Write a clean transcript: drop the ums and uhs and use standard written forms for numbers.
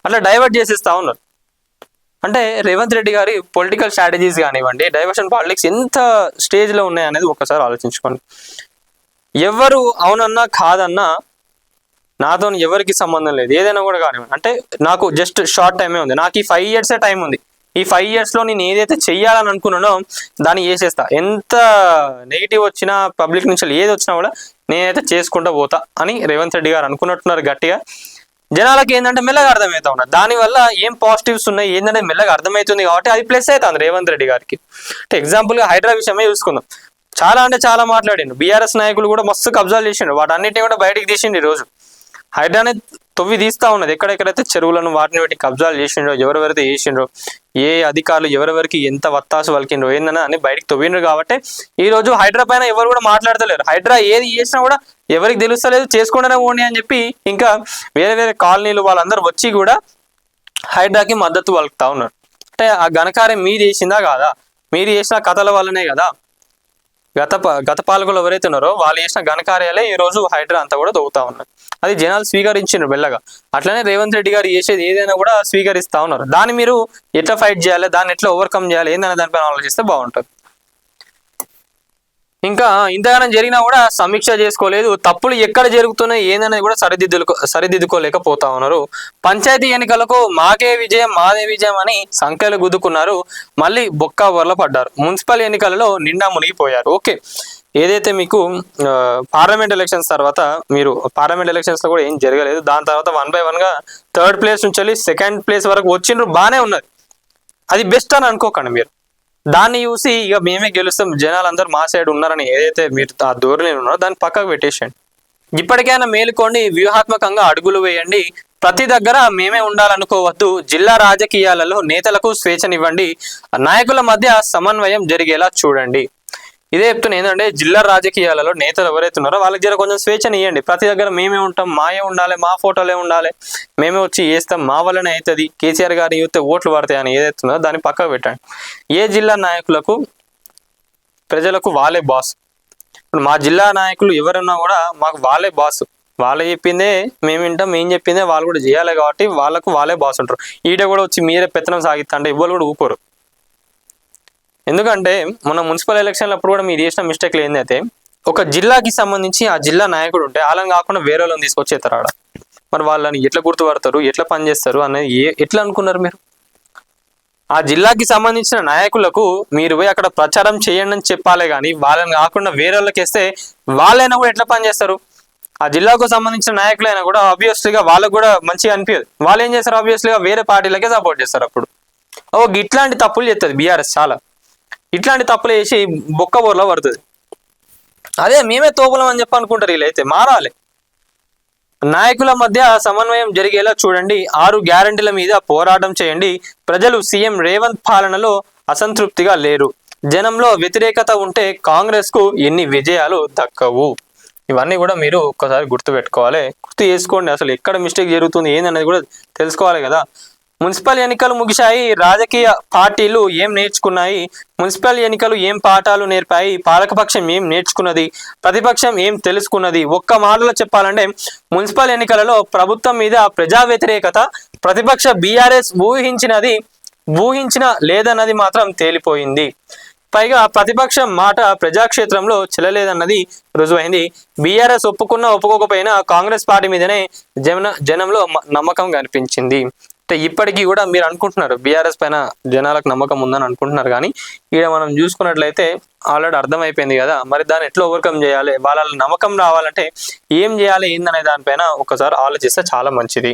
అట్లా డైవర్ట్ చేసేస్తా ఉన్నారు. అంటే రేవంత్ రెడ్డి గారి పొలిటికల్ స్ట్రాటజీస్ కానివ్వండి, డైవర్షన్ పాలిటిక్స్ ఎంత స్టేజ్లో ఉన్నాయనేది ఒకసారి ఆలోచించుకోండి. ఎవరు అవునన్నా కాదన్నా నాతో ఎవరికి సంబంధం లేదు, ఏదైనా కూడా కానివ్వండి. అంటే నాకు జస్ట్ షార్ట్ టైమే ఉంది, నాకు ఈ 5 years టైం ఉంది. ఈ 5 yearsలో నేను ఏదైతే చెయ్యాలని అనుకున్నానో దాన్ని చేసేస్తా. ఎంత నెగిటివ్ వచ్చినా, పబ్లిక్ నుంచి ఏది వచ్చినా కూడా నేనైతే చేసుకుంటూ పోతా అని రేవంత్ రెడ్డి గారు అనుకున్నట్టున్నారు గట్టిగా. జనాలకి ఏంటంటే మెల్లగా అర్థమవుతా ఉన్నారు, దానివల్ల ఏం పాజిటివ్స్ ఉన్నాయి ఏంటంటే మెల్లగా అర్థమవుతుంది కాబట్టి అది ప్లస్ అవుతుంది రేవంత్ రెడ్డి గారికి. అంటే ఎగ్జాంపుల్గా హైడ్రా విషయమే చూసుకుందాం. చాలా అంటే చాలా మాట్లాడిండు, బీఆర్ఎస్ నాయకులు కూడా మస్తు కబ్జాలు చేసిండు, వాటన్నిటిని కూడా బయటికి తీసిండు. ఈరోజు హైడ్రానే తొవ్వి తీస్తా ఉన్నది, ఎక్కడెక్కడైతే చెరువులను వాటిని వాటి కబ్జాలు చేసిండ్రో, ఎవరెవరైతే చేసిండ్రో, ఏ అధికారులు ఎవరెవరికి ఎంత వత్తాసు వలికిండ్రో ఏందని అని బయటికి తొవ్విండ్రు. కాబట్టి ఈ రోజు హైడ్రా పైన ఎవరు కూడా మాట్లాడతలేరు. హైడ్రా ఏది చేసినా కూడా ఎవరికి తెలుస్తలేదు, చేసుకుంటూనే పోండి అని చెప్పి ఇంకా వేరే వేరే కాలనీలు వాళ్ళందరూ వచ్చి కూడా హైడ్రాకి మద్దతు పలుకుతా ఉన్నారు. అంటే ఆ ఘనకార్యం మీరు చేసిందా కాదా? మీరు చేసిన కథల వల్లనే కదా. గత పాలకులు ఎవరైతే ఉన్నారో వాళ్ళు చేసిన ఘనకార్యాలే ఈ రోజు హైడ్రా అంతా కూడా తవ్వుతా ఉన్నారు. అది జనాలు స్వీకరించిండ్రు మెల్లగా. అట్లనే రేవంత్ రెడ్డి గారు చేసేది ఏదైనా కూడా స్వీకరిస్తా ఉన్నారు. దాన్ని మీరు ఎట్లా ఫైట్ చేయాలి, దాన్ని ఎట్లా ఓవర్కమ్ చేయాలి ఏందనే దానిపైన ఆలోచిస్తే బాగుంటుంది. ఇంకా ఇంతగానం జరిగినా కూడా సమీక్ష చేసుకోలేదు, తప్పులు ఎక్కడ జరుగుతున్నాయి ఏందనేది కూడా సరిదిద్దుకోలేకపోతా ఉన్నారు. పంచాయతీ ఎన్నికలకు మాకే విజయం మాదే విజయం అని సంఖ్యలు గుద్దుకున్నారు, మళ్ళీ బొక్క బొర్ల పడ్డారు. మున్సిపల్ ఎన్నికలలో నిండా మునిగిపోయారు. ఓకే, ఏదైతే మీకు పార్లమెంట్ ఎలక్షన్స్ తర్వాత మీరు పార్లమెంట్ ఎలక్షన్స్లో కూడా ఏం జరగలేదు, దాని తర్వాత 1 by 1గా 3rd place నుంచి వెళ్ళి 2nd place వరకు వచ్చిండ్రు, బాగానే ఉన్నది. అది బెస్ట్ అని అనుకోకండి మీరు. దాన్ని చూసి ఇక మేమే గెలుస్తాం, జనాలందరూ మా సైడ్ ఉన్నారని ఏదైతే మీరు ఆ ధోరణి ఉన్నారో దాన్ని పక్కకు పెట్టేసేయండి. ఇప్పటికైనా మేలుకోండి, వ్యూహాత్మకంగా అడుగులు వేయండి. ప్రతి దగ్గర మేమే ఉండాలనుకోవద్దు. జిల్లా రాజకీయాలలో నేతలకు స్వేచ్ఛనివ్వండి, నాయకుల మధ్య సమన్వయం జరిగేలా చూడండి. ఇదే చెప్తున్నా, ఏంటంటే జిల్లా రాజకీయాలలో నేతలు ఎవరైతే ఉన్నారో వాళ్ళకి జర కొంచెం స్వేచ్ఛని ఇవ్వండి. ప్రతి దగ్గర మేమే ఉంటాం, మాయే ఉండాలి, మా ఫోటోలే ఉండాలి, మేమే వచ్చి చేస్తాం, మా వల్లనే అవుతుంది, కేసీఆర్ గారిని చూస్తే ఓట్లు పడతాయని ఏదైతే ఉందో దాన్ని పక్కకు పెట్టండి. ఏ జిల్లా నాయకులకు ప్రజలకు వాళ్ళే బాస్. ఇప్పుడు మా జిల్లా నాయకులు ఎవరున్నా కూడా మాకు వాళ్ళే బాస్, వాళ్ళు చెప్పిందే మేము వింటాం, మేము చెప్పిందే వాళ్ళు కూడా చేయాలి. కాబట్టి వాళ్ళకు వాళ్ళే బాస్ ఉంటారు. ఈడ కూడా వచ్చి మీరే పెత్తనం సాగిస్తా అంటే ఇవ్వరు కూడా ఊకోరు. ఎందుకంటే మన మున్సిపల్ ఎలక్షన్లు అప్పుడు కూడా మీరు చేసిన మిస్టేక్లు ఏంటంటే, ఒక జిల్లాకి సంబంధించి ఆ జిల్లా నాయకుడు ఉంటే వాళ్ళని కాకుండా వేరే వాళ్ళని తీసుకొచ్చేస్తారు ఆడ. మరి వాళ్ళని ఎట్లా గుర్తుపడతారు, ఎట్లా పనిచేస్తారు అనేది ఎట్లా అనుకున్నారు మీరు? ఆ జిల్లాకి సంబంధించిన నాయకులకు మీరు పోయి అక్కడ ప్రచారం చేయండి అని చెప్పాలి, కానీ వాళ్ళని కాకుండా వేరే వాళ్ళకి వేస్తే వాళ్ళైనా కూడా ఎట్లా పనిచేస్తారు? ఆ జిల్లాకు సంబంధించిన నాయకులైనా కూడా ఆబ్వియస్లీగా వాళ్ళకు కూడా మంచిగా అనిపించదు. వాళ్ళు ఏం చేస్తారు, ఆబ్వియస్లీగా వేరే పార్టీలకే సపోర్ట్ చేస్తారు. అప్పుడు ఇట్లాంటి తప్పులు చేస్తుంది బీఆర్ఎస్. చాలా ఇట్లాంటి తప్పులు వేసి బొక్క బోర్లో పడుతుంది. అదే మేమే తోపులం అని చెప్పి అనుకుంటారు. వీళ్ళైతే మారాలి. నాయకుల మధ్య సమన్వయం జరిగేలా చూడండి. 6 గ్యారంటీల మీద పోరాటం చేయండి. ప్రజలు సీఎం రేవంత్ పాలనలో అసంతృప్తిగా లేరు. జనంలో వ్యతిరేకత ఉంటే కాంగ్రెస్కు ఎన్ని విజయాలు దక్కవు. ఇవన్నీ కూడా మీరు ఒక్కసారి గుర్తుపెట్టుకోవాలి, గుర్తు చేసుకోండి. అసలు ఎక్కడ మిస్టేక్ జరుగుతుంది ఏందనేది కూడా తెలుసుకోవాలి కదా. మున్సిపల్ ఎన్నికలు ముగిశాయి, రాజకీయ పార్టీలు ఏం నేర్చుకున్నాయి? మున్సిపల్ ఎన్నికలు ఏం పాఠాలు నేర్పాయి? పాలకపక్షం ఏం నేర్చుకున్నది? ప్రతిపక్షం ఏం తెలుసుకున్నది? ఒక్క మాటలో చెప్పాలంటే మున్సిపల్ ఎన్నికలలో ప్రభుత్వం మీద ప్రజా వ్యతిరేకత ప్రతిపక్ష బీఆర్ఎస్ ఊహించిన లేదన్నది మాత్రం తేలిపోయింది. పైగా ప్రతిపక్షం మాట ప్రజాక్షేత్రంలో చెల్లలేదన్నది రుజువైంది. బీఆర్ఎస్ ఒప్పుకోకపోయినా కాంగ్రెస్ పార్టీ మీదనే జనంలో నమ్మకం కనిపించింది. అంటే ఇప్పటికీ కూడా మీరు అనుకుంటున్నారు బీఆర్ఎస్ పైన జనాలకు నమ్మకం ఉందని అనుకుంటున్నారు, కానీ ఇక్కడ మనం చూసుకున్నట్లయితే ఆల్రెడీ అర్థమైపోయింది కదా. మరి దాన్ని ఎట్లా ఓవర్కమ్ చేయాలి, వాళ్ళ నమ్మకం రావాలంటే ఏం చేయాలి ఏందనే దానిపైన ఒకసారి ఆలోచిస్తే చాలా మంచిది.